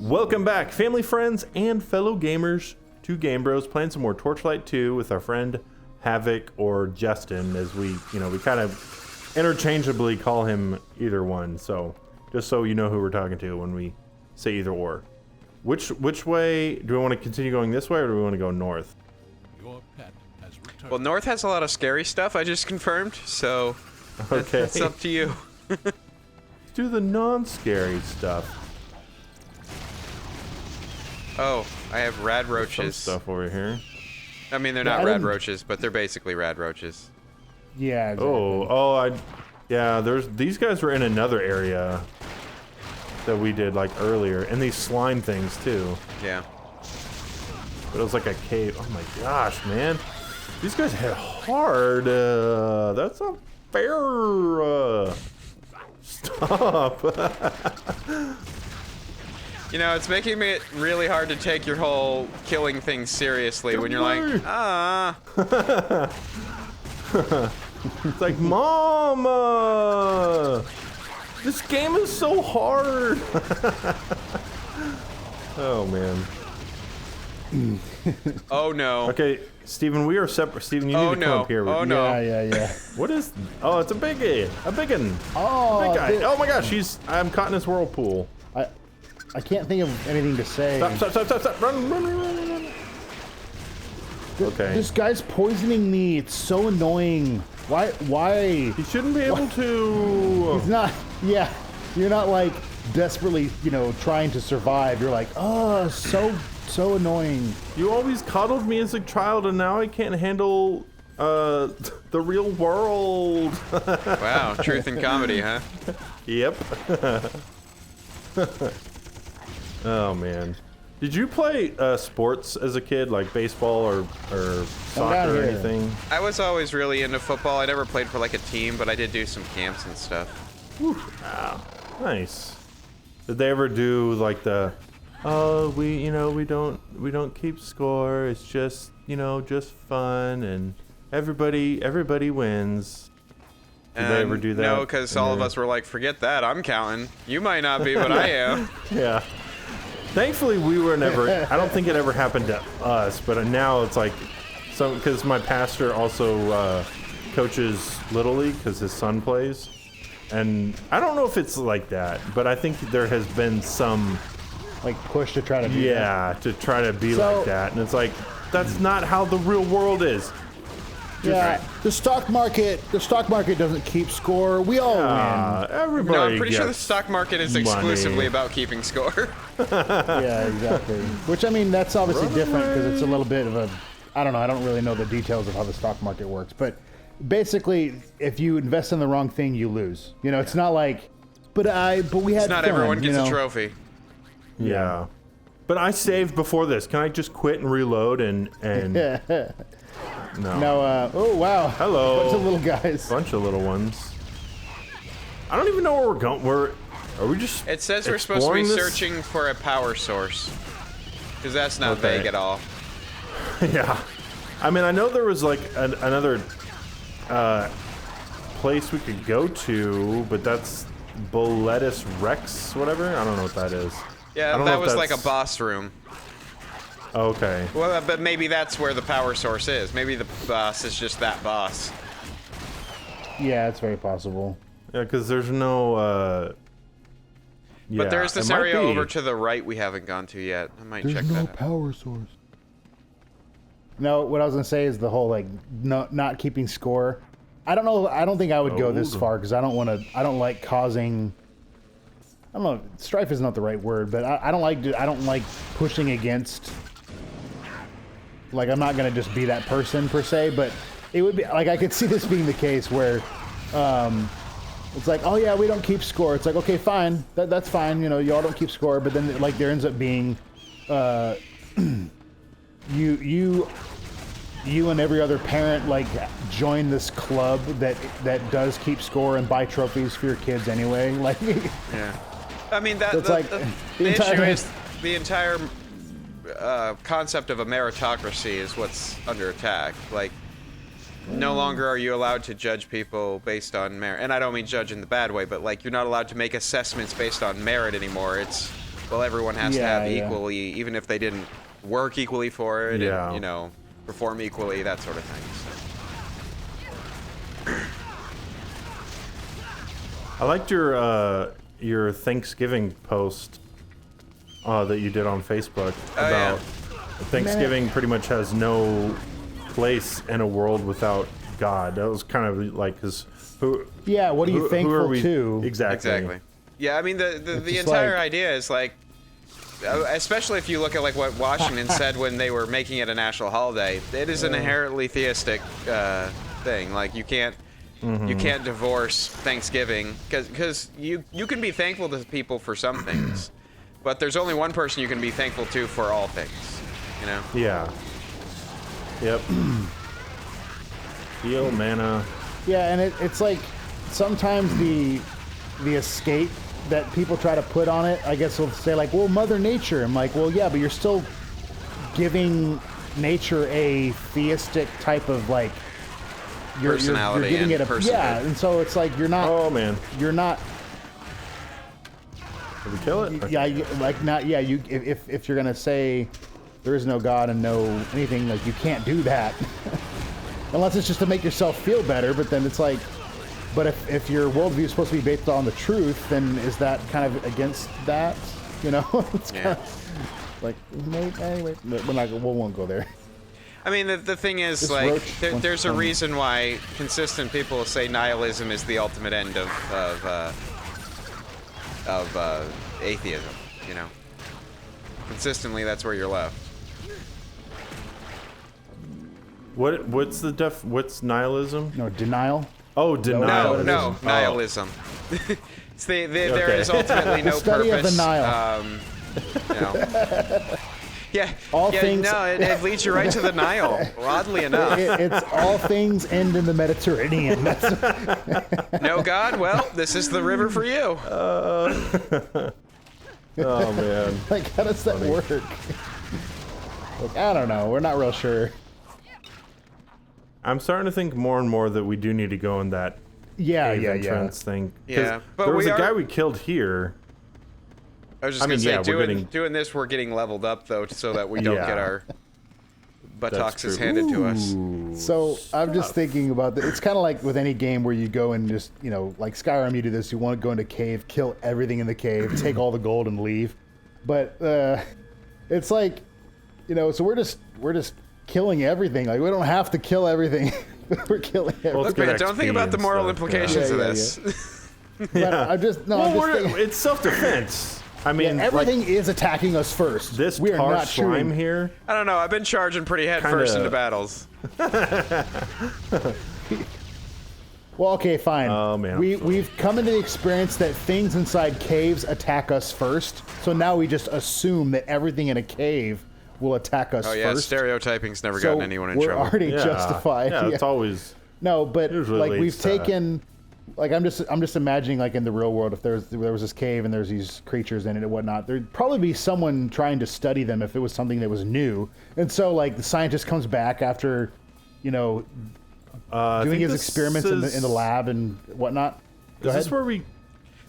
Welcome back, family, friends, and fellow gamers, to Game Bros, playing some more Torchlight 2 with our friend Havoc, or Justin, as we kind of interchangeably call him either one. So just so you know who we're talking to when we say either or. Which way do we want to continue going, this way, or do we want to go north? Your pet has returned. Well, north has a lot of scary stuff, I just confirmed, so Okay. that's up to you. Let's do the non-scary stuff. Oh, I have rad Some roaches. stuff over here. I mean, they're Yeah, not I rad didn't- roaches, but they're basically rad roaches. Yeah, exactly. Yeah, these guys were in another area that we did like earlier, and these slime things too. Yeah. But it was like a cave. Oh my gosh, man. These guys hit hard. That's not fair. Stop. You know, it's making it really hard to take your whole killing thing seriously when you're like, ah. It's like, Mama, this game is so hard. Oh man. Oh no. Okay, Steven, we are separate. Steven, you need Oh to come no. up here. Oh no. Yeah. What is? Oh, it's a biggie. A biggin. Oh, Big guy. dude, Oh my gosh, I'm caught in this whirlpool. I can't think of anything to say. Stop. Run. Okay. This guy's poisoning me. It's so annoying. Why? He shouldn't be able to. He's not. Yeah, you're not like desperately, trying to survive. You're like, oh, so annoying. You always coddled me as a child, and now I can't handle the real world. Wow, truth and comedy, huh? Yep. Oh man. Did you play sports as a kid, like baseball or soccer or here. anything? I was always really into football. I never played for like a team, but I did do some camps and stuff. Wow. Nice. Did they ever do like the, oh, we don't keep score. It's just, just fun, and everybody wins. Did they ever do that? No, because all of us were like, forget that, I'm counting. You might not be, but I am. Yeah. Thankfully, we were never. I don't think it ever happened to us, but now it's like, because my pastor also coaches Little League because his son plays, and I don't know if it's like that, but I think there has been some, Like push to try to be to try to be So- like that, and it's like that's not how the real world is. Yeah, the stock market doesn't keep score. We all win. Everybody. No, I'm pretty sure the gets stock market is money. exclusively about keeping score. Yeah, exactly. Which, I mean, that's obviously different because it's a little bit of a, I don't know, I don't really know the details of how the stock market works, but basically, if you invest in the wrong thing, you lose. It's not like, but we had It's not fun, everyone gets a trophy. Yeah. But I saved before this. Can I just quit and reload and no. No, oh wow. Hello. Bunch of little guys. Bunch of little ones. I don't even know where we're going. Are we just? It says we're supposed to be exploring this? searching for a power source. Because that's not Okay. vague at all. Yeah. I mean, I know there was like another place we could go to, but that's Boletus Rex, whatever. I don't know what that is. I Yeah, don't know that if was like a that's- boss room. Okay. Well, but maybe that's where the power source is. Maybe the boss is just that boss. Yeah, it's very possible. Yeah, because there's no. But there's it this might area be. over to the right we haven't gone to yet. I might check that out. power source. No, what I was gonna say is the whole like not keeping score. I don't know. I don't think I would go this Oh. far because I don't like causing. I don't know. Strife is not the right word, but I don't like pushing against. Like, I'm not gonna just be that person per se, but it would be like I could see this being the case where it's like, oh yeah, we don't keep score. It's like, okay, fine, that's fine. Y'all don't keep score, but then like there ends up being you and every other parent like join this club that does keep score and buy trophies for your kids anyway. Like, Yeah. I mean, that It's the, like the, the the entire- issue is the entire concept of a meritocracy is what's under attack. Like, no longer are you allowed to judge people based on merit. And I don't mean judge in the bad way, but like you're not allowed to make assessments based on merit anymore. It's well, everyone has to Yeah, have yeah. equally, even if they didn't work equally for it, Yeah. and, you know, perform equally, that sort of thing. So. I liked your Thanksgiving post that you did on Facebook Oh, about yeah. Thanksgiving pretty much has no place in a world without God. That was kind of like his who. Yeah, what are you who are thankful we to? Exactly. Exactly. Yeah, I mean, the just entire like- idea is like, especially if you look at like what Washington said when they were making it a national holiday, it is an inherently theistic thing. Like you can't divorce Thanksgiving because you can be thankful to people for some things, but there's only one person you can be thankful to for all things. You know? Yeah. Yep. Heal mana. Yeah, and it's like sometimes the escape that people try to put on it, I guess will say like, well, Mother Nature. I'm like, well, yeah, but you're still giving nature a theistic type of like Personality you're giving and it a personhood. yeah, and so it's like you're not Oh man. you're not Did we kill it? yeah like not yeah you if you're gonna say there is no God and no anything, like you can't do that unless it's just to make yourself feel better. But then it's like, but if your worldview is supposed to be based on the truth, then is that kind of against that? You know, it's kind of like anyway. We won't go there. I mean, the thing is, This like, roach wants there's to a come. reason why consistent people say nihilism is the ultimate end of atheism. You know, consistently, that's where you're left. What's nihilism? No denial. Oh, No, denial. no, nihilism. It's there Okay. is ultimately no study of the purpose. Nile. You know. Yeah. All yeah, things- No, it leads you right to the Nile. Oddly enough. It's all things end in the Mediterranean. That's, No God? Well, this is the river for you. Oh man. like, how does that work? Like, I don't know. We're not real sure. I'm starting to think more and more that we do need to go in that Yeah, cave yeah, yeah. entrance thing. 'Cause Yeah, but there was we a are- guy we killed here. I was just I gonna mean, say, yeah, we're getting- doing this, we're getting leveled up though, so that we don't Yeah. get our buttocks true. handed to us. Ooh, So I'm just stuff. thinking about that. It's kind of like with any game where you go and just, you know, like Skyrim, you do this. You want to go into a cave, kill everything in the cave, take all the gold, and leave. But it's like, you know, so we're just killing everything. Like we don't have to kill everything. We're killing everything. Well, Look, good man, don't think XP about the and moral stuff, implications yeah. of Yeah, this. But I'm just no. Well, I'm just thinking, it's self-defense. I mean, everything like, is attacking us first. this we are tar not slime shooting. here. I don't know. I've been charging pretty head first Kinda- into battles. Well, okay, fine. Oh, man, I'm We've come into the experience that things inside caves attack us first. So now we just assume that everything in a cave will attack us Oh yeah, first. stereotyping's never So gotten anyone in we're trouble. already Yeah. justified. Yeah, it's always. No, but usually like leads we've to that. taken, like I'm just imagining like in the real world, if there was this cave and there's these creatures in it and whatnot, there'd probably be someone trying to study them if it was something that was new. And so like the scientist comes back after, you know, I doing think his this experiments in is- the lab and whatnot. Go Is ahead. this where we?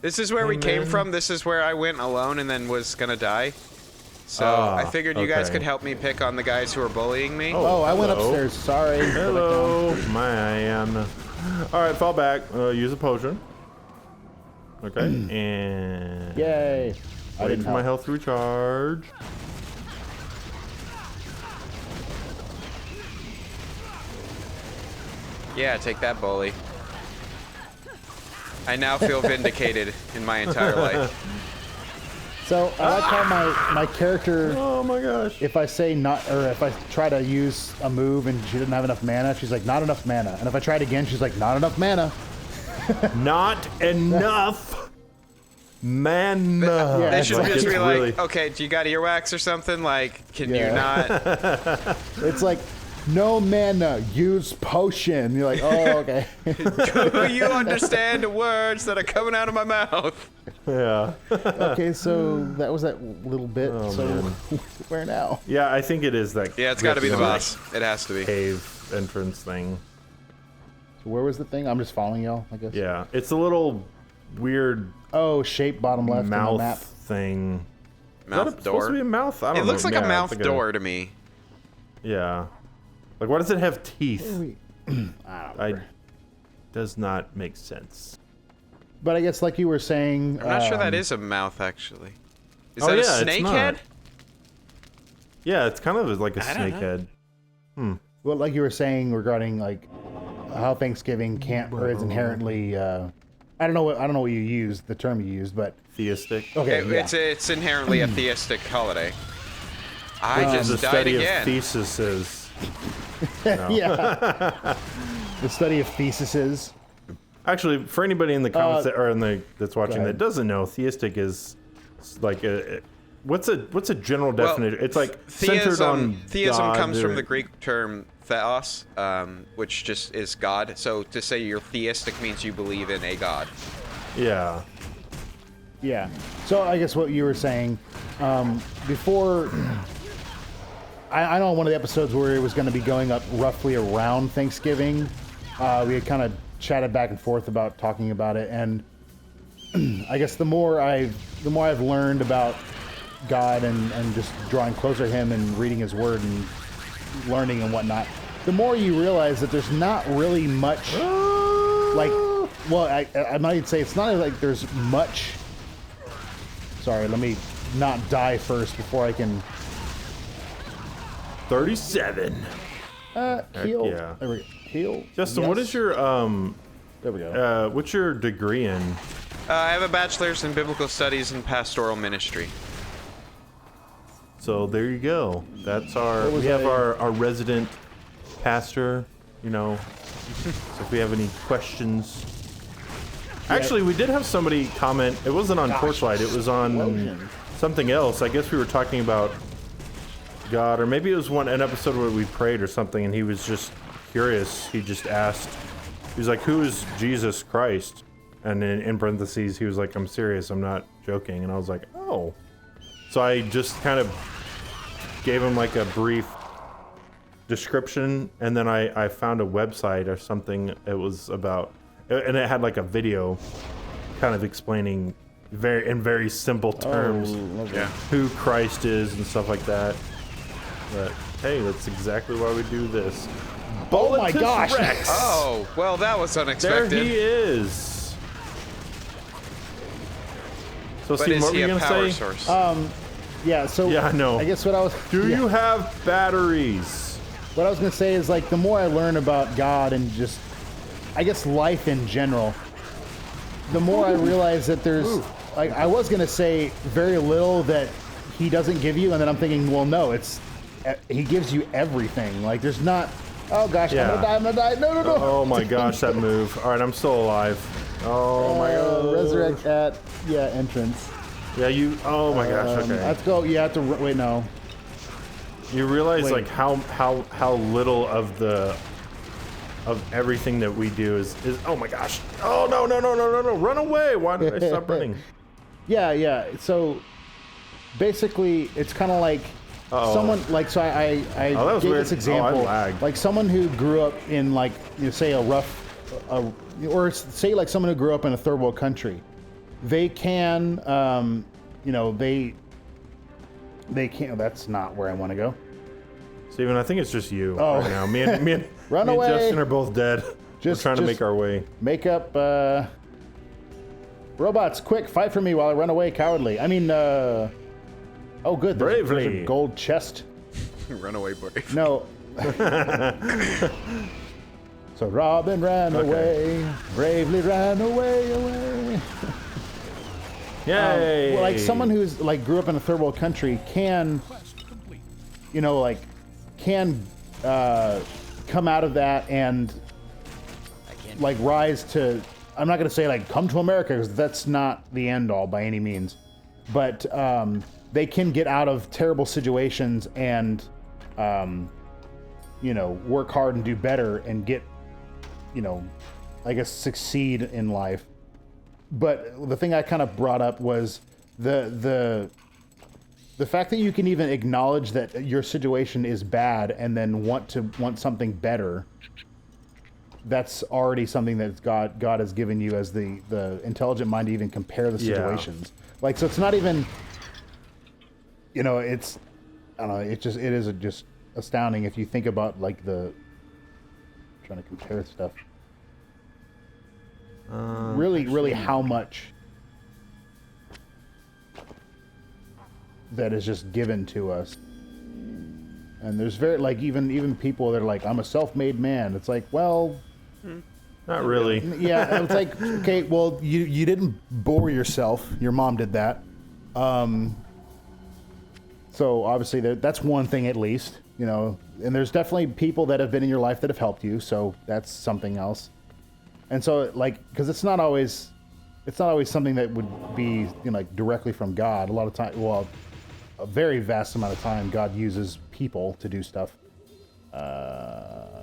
This is where we came Amen. from. This is where I went alone and then was gonna die. So Ah, I figured you guys okay. could help me pick on the guys who are bullying me. Oh, I went hello. upstairs. Sorry. Hello, man. All right, fall back. Use a potion. Okay, and Yay. I wait didn't for my help. health to recharge. Yeah, take that, bully. I now feel vindicated in my entire life. So I like how my character, Oh my gosh. if I say not, or if I try to use a move and she doesn't have enough mana, she's like, not enough mana. And if I try it again, she's like, not enough mana. Not enough mana. Yeah, They should like, just it's be like, really- okay, do you got earwax or something? Like, can you Yeah. not? It's like, no mana, use potion. You're like, oh, okay. Do you understand the words that are coming out of my mouth? Yeah. Okay, so that was that little bit. Oh, so man. where now? Yeah, I think it is that. Yeah, it's got to be the like, boss. It has to be. Cave entrance thing. So where was the thing? I'm just following y'all, I guess. Yeah, it's a little weird Oh, shape bottom left on the mouth map. thing. Mouth Supposed door. to be a mouth? I don't know. It looks like a Yeah, mouth it's door to me. Yeah. Like, why does it have teeth? I don't remember. Does not make sense. But I guess, like you were saying, I'm not sure that is a mouth, actually. Is Oh, that yeah, a it's snake not. head? Yeah, it's kind of like a I don't snake know. head. well, like you were saying regarding like how Thanksgiving can't or is inherently. I don't know what you used, the term you used, but Theistic. okay, yeah. It's inherently a theistic holiday. I The just died study again. of theses. yeah. The study of theses. Actually, for anybody in the comments that, or in the that's watching ahead. that doesn't know, theistic is like what's a general definition? It's like centered on theism God comes from or- the Greek term theos, which just is God. So to say you're theistic means you believe in a God. Yeah. Yeah. So I guess what you were saying before. I know one of the episodes where it was going to be going up roughly around Thanksgiving. We had kind of chatted back and forth about talking about it, and I guess the more I've learned about God and just drawing closer to Him and reading His Word and learning and whatnot, the more you realize that there's not really much. Like, well, I might say it's not like there's much. Sorry, let me not die first before I can. 37. Heal. yeah. There we go. Heal. Justin, Yes. what is your There we go. what's your degree in? I have a bachelor's in biblical studies and pastoral ministry. So there you go. That's our. What was We have I- our resident pastor. You know, so if we have any questions. Actually, we did have somebody comment. It wasn't on Torchlight. It was on explosion. something else. I guess we were talking about God, or maybe it was an episode where we prayed or something, and he was just curious. He just asked. He was like, "Who is Jesus Christ?" And in parentheses, he was like, "I'm serious. I'm not joking." And I was like, "Oh." So I just kind of gave him like a brief description, and then I found a website or something. It was about, and it had like a video kind of explaining in very simple terms Yeah. who Christ is and stuff like that. But hey, that's exactly why we do this. Oh my Boletus gosh. Rex. Oh, well, that was There unexpected. he is. So But Steve, is what were he you a gonna power say? source? Yeah. So Yeah, I know. I guess what I was. Do yeah. you have batteries? What I was gonna say is like the more I learn about God and just, I guess life in general, the more I realize that there's like I was gonna say very little that He doesn't give you, and then I'm thinking, well, no, it's He gives you everything. Like there's not. Oh gosh, Yeah. I'm gonna die. No. Oh my gosh, that move. All right, I'm still alive. Oh my god. Resurrect at entrance. Yeah, you. Oh my gosh. Okay. Let's go. You have to wait. No. You realize Wait. like how little of everything that we do is. Oh my gosh. Oh no. Run away. Why did I stop running? Yeah. So basically, it's kind of like someone like so. I Oh, that was gave weird. this example, Oh, I lagged. like someone who grew up in like say a rough, or say like someone who grew up in a third world country. They can, they can't. That's not where I want to go. Steven, I think it's just you Oh. right now. Me and Run me away. and Justin are both dead. Just- We're trying to just- make our way. Make up, robots, quick, fight for me while I run away, cowardly. I mean, oh, good. There's Bravely. a gold chest. Runaway brave. No. So Robin ran away, bravely ran away. Yay! Well, like someone who's like grew up in a third world country can, come out of that and like rise to. I'm not going to say like come to America because that's not the end all by any means, but they can get out of terrible situations and work hard and do better and get, I guess succeed in life. But the thing I kind of brought up was the fact that you can even acknowledge that your situation is bad and then want something better. That's already something that God has given you as the intelligent mind to even compare the Yeah. situations. Like, so it's not even you know, it's, I don't know, it is just astounding if you think about like trying to compare stuff. Really how much that is just given to us. And there's very, like, even people that are like, I'm a self-made man. It's like, well... Not really. Yeah, it's like, okay, well, you didn't bore yourself. Your mom did that. So, obviously, that's one thing at least, you know. And there's definitely people that have been in your life that have helped you, so that's something else. And so, like, because it's not always something that would be, you know, like, directly from God. A lot of time, well, a very vast amount of time, God uses people to do stuff.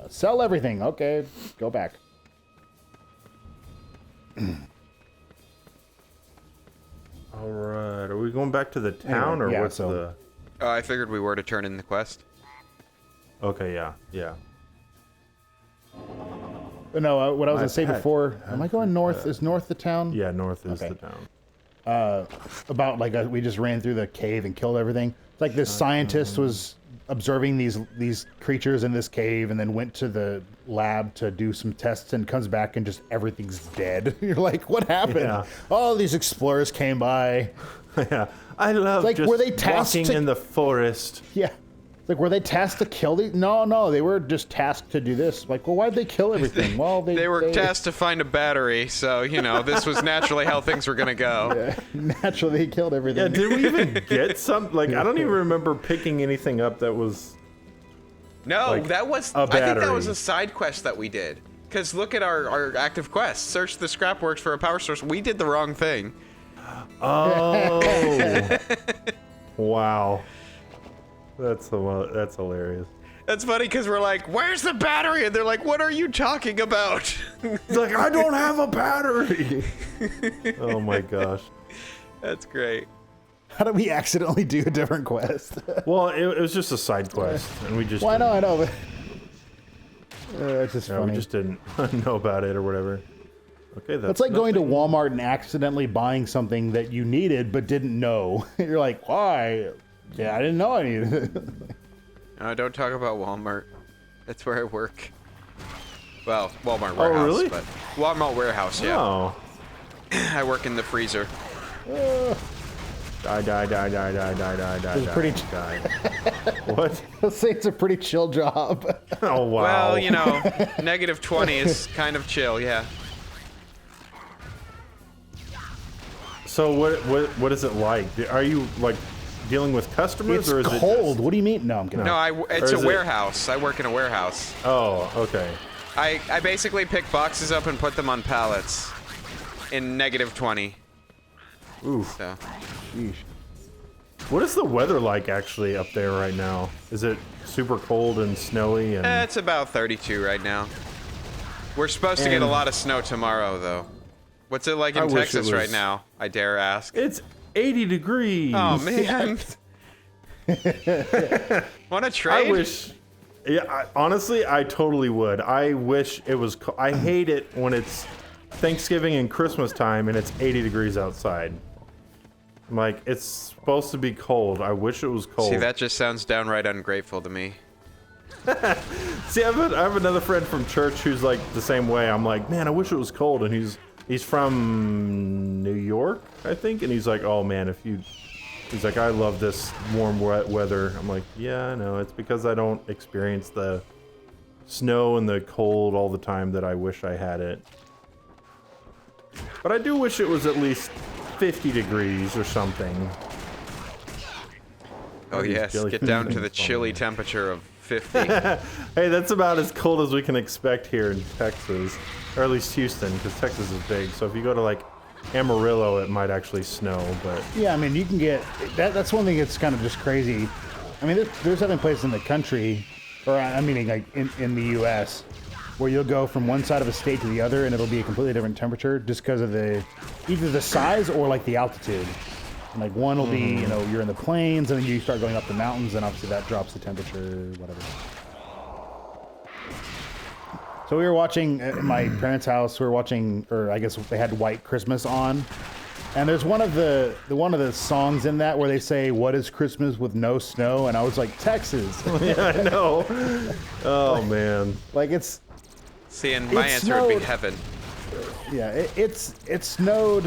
Sell everything. Okay, go back. All right. Are we going back to the town, Anyway, or what's the... I figured we were to turn in the quest. Okay, yeah. No, what I was going to say pet before, am I going north? Is north the town? Yeah, north is Okay. the town. About, like, we just ran through the cave and killed everything. It's like this scientist was observing these creatures in this cave and then went to the lab to do some tests and comes back and just everything's dead. You're like, what happened? Yeah. All these explorers came by. Yeah, I love Like, just were they tasked walking to- in the forest. Yeah. It's like, were they tasked to kill these? No, they were just tasked to do this. Like, well, why'd they kill everything? Well, They were tasked to find a battery, so, you know, this was naturally how things were going to go. Naturally, they killed everything. Yeah, did we even get some? Like, I don't even remember picking anything up that was... No, Like that was... a I think that battery. was a side quest that we did. Because look at our active quest. Search the scrapworks for a power source. We did the wrong thing. Oh. Wow. That's hilarious. That's funny because we're like, where's the battery? And they're like, what are you talking about? It's like, I don't have a battery. Oh my gosh. That's great. How did we accidentally do a different quest? Well, it was just a side quest, and we just... Well, I know, but... it's just Yeah, funny. we just didn't know about it or whatever. Okay, that's... It's like going to nothing. Walmart and accidentally buying something that you needed but didn't know. You're like, why? Yeah, I didn't know I needed it. No, don't talk about Walmart. That's where I work. Well, Walmart warehouse, really? but Walmart warehouse, yeah. Oh. I work in the freezer. Die. It's pretty- Die. What? Let's say it's a pretty chill job. Oh, wow. Well, you know, negative 20 is kind of chill, yeah. So what is it like? Are you, like, dealing with customers, It's or is cold. it What do you mean? No, I'm kidding. No, it's Or a is it- warehouse. I work in a warehouse. Oh, okay. I basically pick boxes up and put them on pallets in negative 20. Oof. So Sheesh. What is the weather like actually up there right now? Is it super cold and snowy? And it's about 32 right now. We're supposed to get a And- lot of snow tomorrow, though. What's it like I in wish it Texas right was- now? I dare ask. it's 80 degrees. Oh man. Want to trade? I wish. Yeah, honestly, I totally would. I wish it was. I hate it when it's Thanksgiving and Christmas time and it's 80 degrees outside. I'm like, it's supposed to be cold. I wish it was cold. See, that just sounds downright ungrateful to me. See, I have another friend from church who's like the same way. I'm like, man, I wish it was cold, and he's from New York, I think, and he's like, oh man, he's like, I love this warm weather. I'm like, yeah, I know. It's because I don't experience the snow and the cold all the time that I wish I had it. But I do wish it was at least 50 degrees or something. Oh These yes, jellyfish get down to things the fall chilly in. temperature of 50. Hey, that's about as cold as we can expect here in Texas, or at least Houston, because Texas is big. So if you go to like Amarillo, it might actually snow, but Yeah, I mean, you can get that's one thing that's kind of just crazy. I mean, there's other places in the country, or I mean, like in the U.S., where you'll go from one side of a state to the other, and it'll be a completely different temperature just because of either the size or like the altitude. And like one will be, you know, you're in the plains, and then you start going up the mountains, and obviously that drops the temperature, whatever. So we were watching at my parents' house. We were watching, or I guess they had White Christmas on, And there's one of the songs in that where they say, "What is Christmas with no snow?" And I was like, Texas. Yeah, I know. Oh man. Like it's. See, and my answer would be heaven. Yeah, it snowed.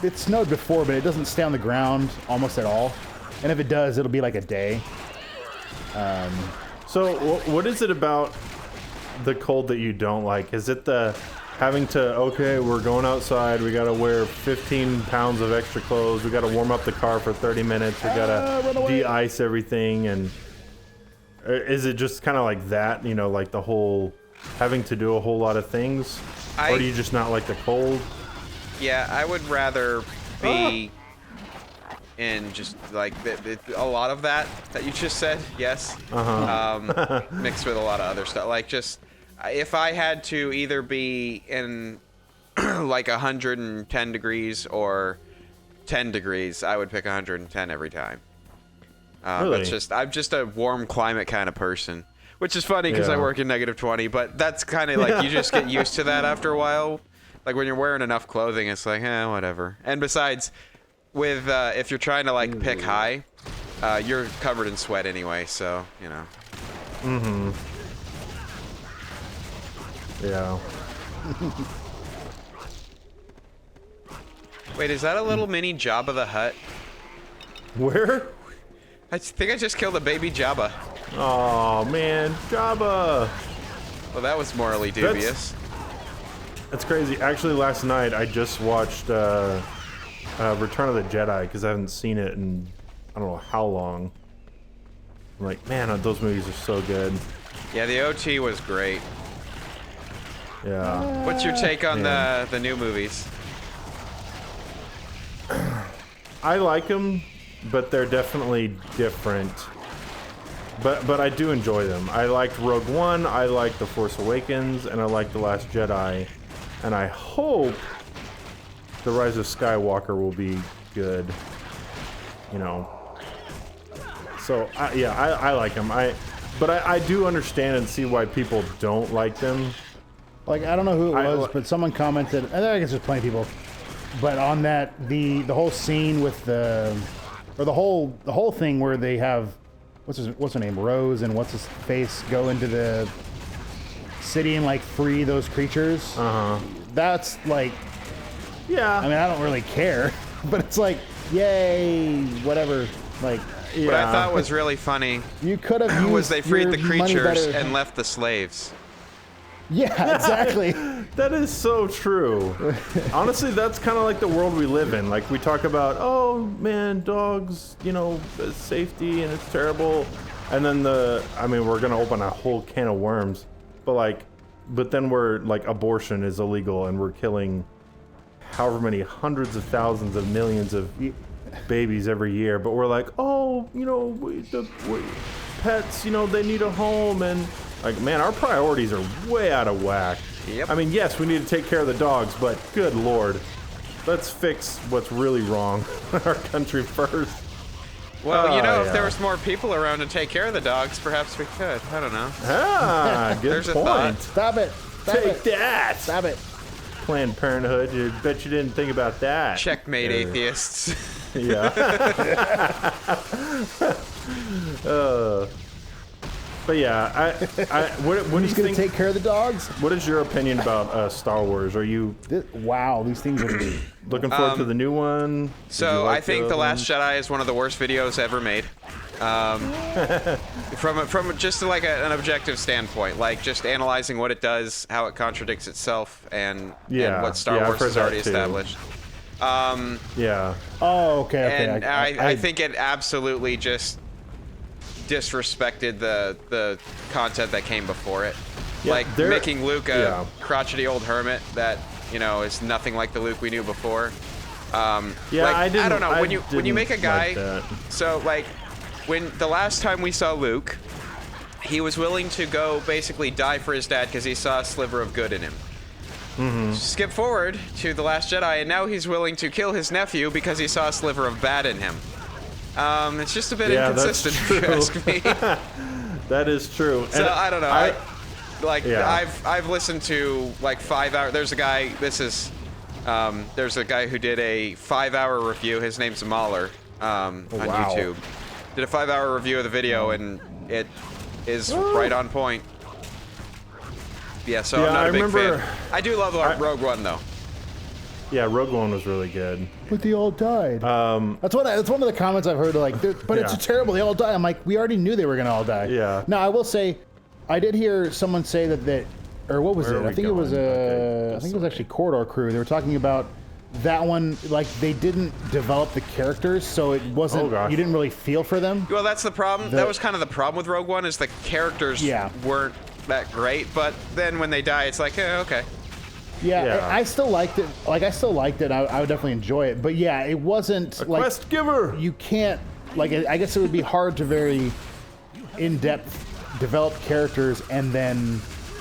It snowed before, but it doesn't stay on the ground almost at all. And if it does, it'll be like a day. So what is it about the cold that you don't like? Is it the having to, okay, we're going outside, we gotta wear 15 pounds of extra clothes, we gotta warm up the car for 30 minutes, we gotta de-ice everything, and is it just kind of like that, you know, like the whole having to do a whole lot of things? Or do you just not like the cold? Yeah, I would rather be in just like a lot of that you just said, yes. Mixed with a lot of other stuff. Like just, if I had to either be in like 110 degrees or 10 degrees, I would pick 110 every time. Really? But I'm just a warm climate kind of person, which is funny because I work in -20, but that's kind of like, you just get used to that after a while. Like when you're wearing enough clothing, it's like, whatever. And besides, with if you're trying to like pick high, you're covered in sweat anyway, so, you know. Mm-hmm. Yeah. Wait, is that a little mini Jabba the Hutt? Where? I think I just killed a baby Jabba. Oh man, Jabba. Well, that was morally dubious. That's crazy. Actually, last night I just watched Return of the Jedi because I haven't seen it in I don't know how long. I'm like, man, those movies are so good. Yeah, the OT was great. Yeah. What's your take on the new movies? I like them, but they're definitely different. But I do enjoy them. I liked Rogue One, I liked The Force Awakens, and I liked The Last Jedi. And I hope The Rise of Skywalker will be good. You know. So, I like them. But I do understand and see why people don't like them. Like, I don't know who it was, but someone commented, I think it's just plenty of people, but on that, the whole scene with the whole thing where they have, what's her name, Rose and what's his face go into the city and like free those creatures. That's like, yeah. I mean, I don't really care, but it's like, yay, whatever. Like, Yeah. What I thought was really funny you could have used was they freed the your money creatures better. and left the slaves. Yeah, exactly. That is so true. Honestly, that's kind of like the world we live in. Like, we talk about, oh, man, dogs, you know, safety, and it's terrible. And then I mean, we're going to open a whole can of worms. But then we're, like, abortion is illegal, and we're killing however many hundreds of thousands of millions of babies every year. But we're like, oh, you know, pets, you know, they need a home, and... Like, man, our priorities are way out of whack. Yep. I mean, yes, we need to take care of the dogs, but good lord. Let's fix what's really wrong in our country first. Well, you know, if there was more people around to take care of the dogs, perhaps we could. I don't know. Ah, good There's a point. thought. Stop it. Stop Take it. that! Stop it. Planned Parenthood, you bet you didn't think about that. Checkmate, There. atheists. Yeah. But yeah, what do you Who's gonna think? take care of the dogs? What is your opinion about Star Wars? Are you Wow, these things are. looking forward to the new one? Did you So like I think The Last Jedi is one of the worst videos ever made. From just like an objective standpoint, like just analyzing what it does, how it contradicts itself, and what Star I've Wars heard has that already too. established. Yeah. Oh, okay. And I think it absolutely just disrespected the content that came before it. Yeah, Like making Luke a crotchety old hermit that, you know, is nothing like the Luke we knew before. Yeah, like, I didn't. I don't know, when you didn't make a guy, like that. so like when the last time we saw Luke, he was willing to go basically die for his dad because he saw a sliver of good in him. Skip forward to The Last Jedi, and now he's willing to kill his nephew because he saw a sliver of bad in him. It's just a bit inconsistent, if you ask me. That is true. So And I don't know. I've listened to like 5 hours. There's a guy. This is There's a guy who did a 5-hour review. His name's Mahler on wow. YouTube. Did a 5-hour review of the video, and it is right on point. Yeah, so I'm not a big fan. I do love Rogue One, though. Yeah, Rogue One was really good. But they all died. That's one of the comments I've heard. Like, but it's terrible. They all die. I'm like, we already knew they were gonna all die. Yeah. Now I will say, I did hear someone say that or what was Where it? are I think we it was going? I think it was actually Corridor Crew. They were talking about that one. Like, they didn't develop the characters, so it wasn't. Oh, gosh. You didn't really feel for them. Well, that's the problem. That was kind of the problem with Rogue One, is the characters weren't that great. But then when they die, it's like, okay. Yeah, I still liked it. Like, I still liked it. I would definitely enjoy it. But yeah, it wasn't like Quest giver. You can't, like, I guess it would be hard to very in-depth develop characters and then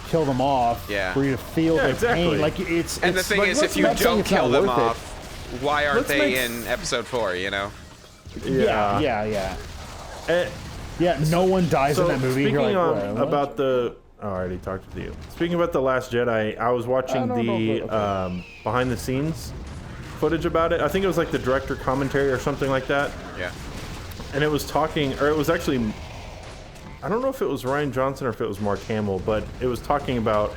kill them off for you to feel their pain. Like, it's and the thing like, is, if you don't kill them off, why aren't they in episode 4? You know? Yeah. Yeah, no one dies in that movie. Speaking You're like, about the... Oh, I already talked to you. Speaking about The Last Jedi, I was watching behind the scenes footage about it. I think it was like the director commentary or something like that. Yeah. And it was talking, or it was actually, I don't know if it was Rian Johnson or if it was Mark Hamill, but it was talking about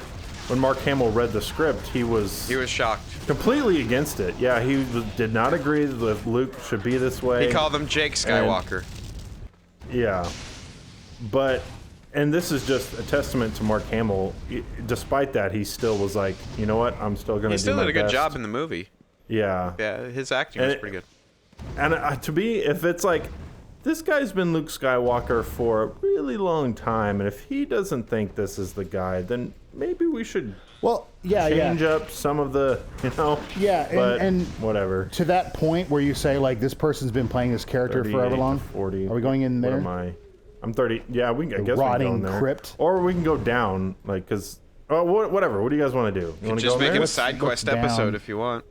when Mark Hamill read the script, he was shocked. Completely against it. Yeah, he did not agree that Luke should be this way. He called him Jake Skywalker. And this is just a testament to Mark Hamill. Despite that, he still was like, you know what? I'm still going to do my best. He still did a good job in the movie. Yeah. Yeah, his acting was pretty good. And if it's like, this guy's been Luke Skywalker for a really long time, and if he doesn't think this is the guy, then maybe we should change up some of the, and whatever. To that point where you say, like, this person's been playing this character forever long. 40. Are we going in there? What am I? I'm 30. Yeah, I guess we can go in there. Crypt. Or we can go down, like, because... Oh, whatever. What do you guys want to do? You want to just go make there? it a side quest episode if you want.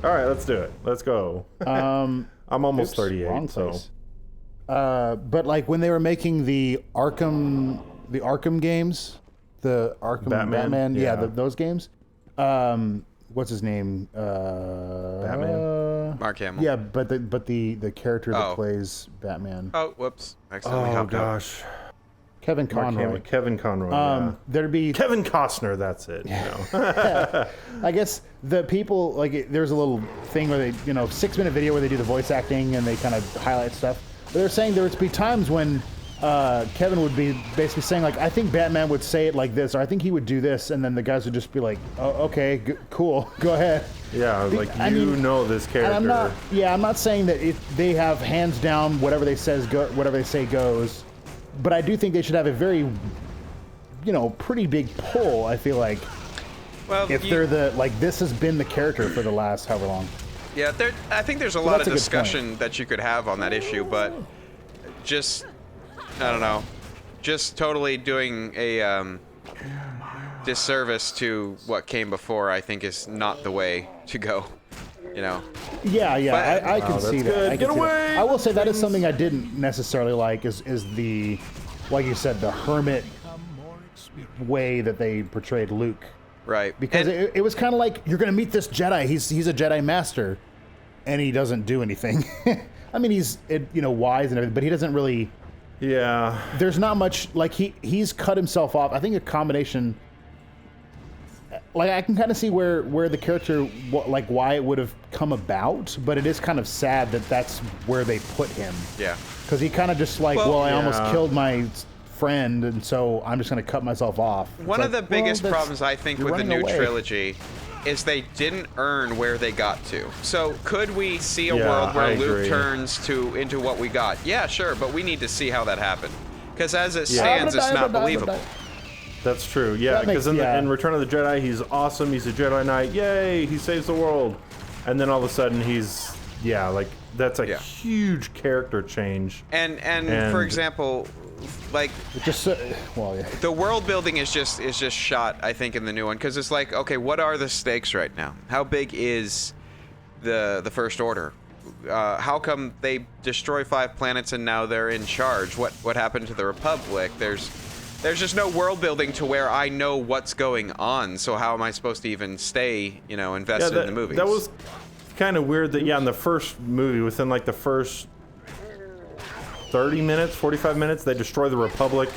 All right, let's do it. Let's go. I'm almost 38, so... but, like, when they were making the Arkham games, the Arkham Batman those games, what's his name? Batman? Mark Hamill. Yeah, but the character that plays Batman. Oh, whoops. Accidentally hopped out. Kevin Conroy. Kevin Conroy, There'd be... Kevin Costner, that's it. I guess the people, like, there's a little thing where they, 6-minute video where they do the voice acting and they kind of highlight stuff. But they're saying there would be times when Kevin would be basically saying, like, I think Batman would say it like this, or I think he would do this, and then the guys would just be like, oh, okay, cool, go ahead. Yeah, like, know this character. And I'm not saying that they have hands down whatever they say goes, but I do think they should have a very, pretty big pull, I feel like. Well, if they're this has been the character for the last however long. Yeah, I think there's a lot of discussion that you could have on that issue, but just, I don't know, just totally doing a disservice to what came before, I think, is not the way to go, Yeah, but, I can see that. Get away! I will say that is something I didn't necessarily like, is the, like you said, the hermit way that they portrayed Luke. Right. Because it was kind of like, you're going to meet this Jedi. He's a Jedi master, and he doesn't do anything. I mean, he's wise and everything, but he doesn't really. Yeah. There's not much, like, he's cut himself off. I think a combination. Like, I can kind of see where the character, like, why it would have come about, but it is kind of sad that that's where they put him. Yeah. Because he kind of just like, I almost killed my friend, and so I'm just going to cut myself off. One of the biggest problems, I think, with the new trilogy is they didn't earn where they got to. So could we see a world where Luke turns into what we got? Yeah, sure, but we need to see how that happened. Because as it stands, it's not believable. That's true, yeah, because in Return of the Jedi, he's awesome, he's a Jedi Knight, yay, he saves the world. And then all of a sudden he's, that's a huge character change. And for example, like, the world building is just shot, I think, in the new one, because it's like, okay, what are the stakes right now? How big is the First Order? How come they destroy 5 planets and now they're in charge? What happened to the Republic? There's there's just no world building to where I know what's going on. So how am I supposed to even stay, you know, invested in the movies? That was kind of weird that, yeah, in the first movie, within like the first 30 minutes, 45 minutes, they destroy the Republic.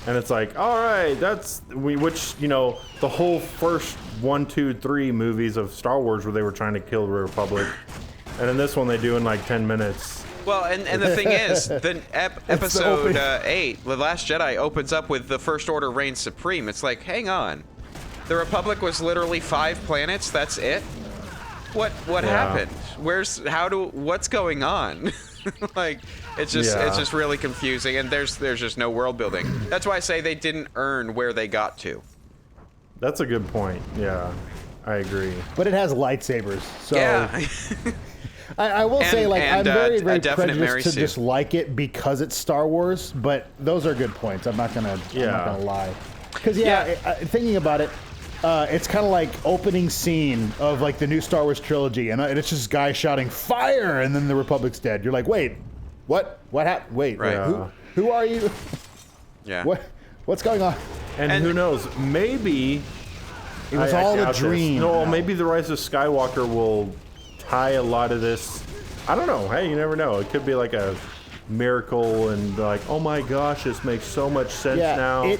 And it's like, all right, which, you know, the whole first 1, 2, 3 movies of Star Wars where they were trying to kill the Republic. And in this one, they do in like 10 minutes. Well, and the thing is, the episode 8, The Last Jedi, opens up with the First Order reigns supreme. It's like, hang on. The Republic was literally 5 planets, that's it? What happened? What's going on? Like, it's just really confusing, and there's just no world building. That's why I say they didn't earn where they got to. That's a good point. Yeah, I agree. But it has lightsabers, so Yeah. I will say, like, I'm very, very definite Mary prejudiced to Sue. dislike it because it's Star Wars. But those are good points. I'm not gonna lie. Because thinking about it, it's kind of like opening scene of like the new Star Wars trilogy, and it's just guy shouting fire, and then the Republic's dead. You're like, wait, what? What happened? Wait, Right. who are you? Yeah. What's going on? And who knows? Maybe It was all a doubt this. dream. No, maybe the Rise of Skywalker will tie a lot of this. I don't know. Hey, you never know. It could be like a miracle, and like, oh my gosh, this makes so much sense now.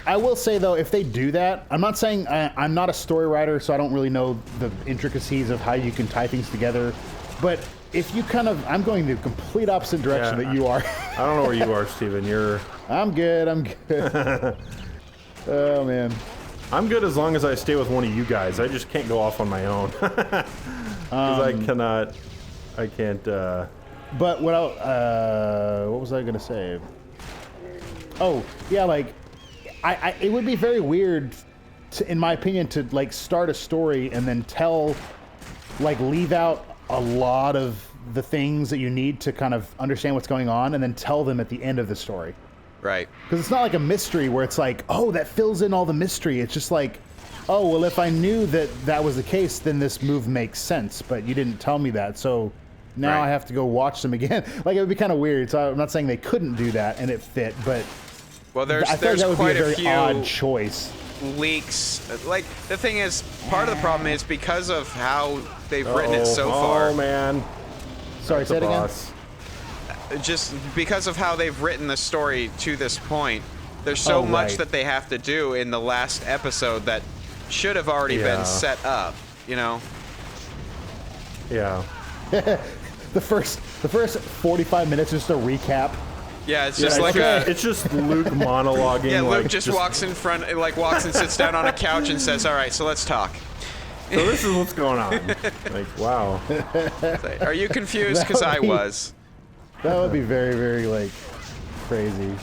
I will say though, if they do that, I'm not saying I'm not a story writer, so I don't really know the intricacies of how you can tie things together. But if you I'm going the complete opposite direction that you are. I don't know where you are, Steven. I'm good. Oh man. I'm good as long as I stay with one of you guys. I just can't go off on my own. Because I can't. But what was I gonna say? Oh yeah, like it would be very weird, in my opinion, to like start a story and then leave out a lot of the things that you need to kind of understand what's going on, and then tell them at the end of the story. Right. Because it's not like a mystery where it's like, oh, that fills in all the mystery. It's just like, oh, well, if I knew that was the case, then this move makes sense. But you didn't tell me that, so now I have to go watch them again. Like, it would be kind of weird. So I'm not saying they couldn't do that and it fit, but Well, I there's think that would quite be a very few odd choice. leaks. Like, the thing is, part of the problem is because of how they've written it so far. Oh man. Sorry, say it again. Just because of how they've written the story to this point, there's so much that they have to do in the last episode that should have already been set up, you know? Yeah. The first 45 minutes is just a recap. Yeah, it's just it's just Luke monologuing. Yeah, Luke just walks in front, walks and sits down on a couch and says, all right, so let's talk. So this is what's going on. Like, wow. Are you confused? Because I was. That would be very, very, like, crazy.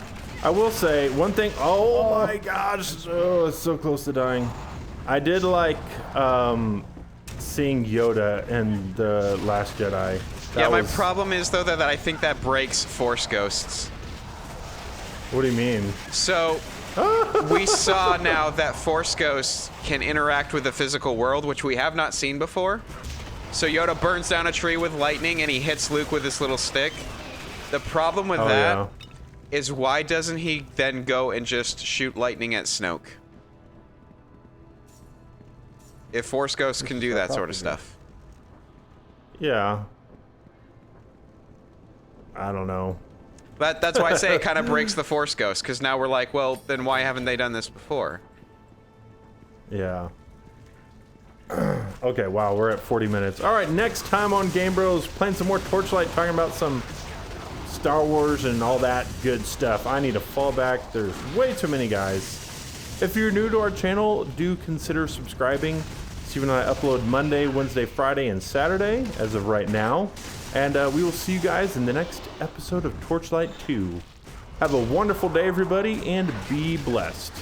I will say one thing. Oh my gosh. Oh, it's so close to dying. I did like seeing Yoda in The Last Jedi. My problem is, though, that I think that breaks Force Ghosts. What do you mean? So, we saw now that Force Ghosts can interact with the physical world, which we have not seen before. So Yoda burns down a tree with lightning, and he hits Luke with this little stick. The problem with that is, why doesn't he then go and just shoot lightning at Snoke? If Force Ghosts can do that sort of stuff. Yeah. I don't know. That's why I say it kind of breaks the Force Ghost, because now we're like, well, then why haven't they done this before? Yeah. Okay, wow, we're at 40 minutes. All right, next time on Game Bros, playing some more Torchlight, talking about some Star Wars and all that good stuff. I need to fall back. There's way too many guys. If you're new to our channel, do consider subscribing. Steven and I upload Monday, Wednesday, Friday, and Saturday as of right now. And we will see you guys in the next episode of Torchlight 2. Have a wonderful day, everybody, and be blessed.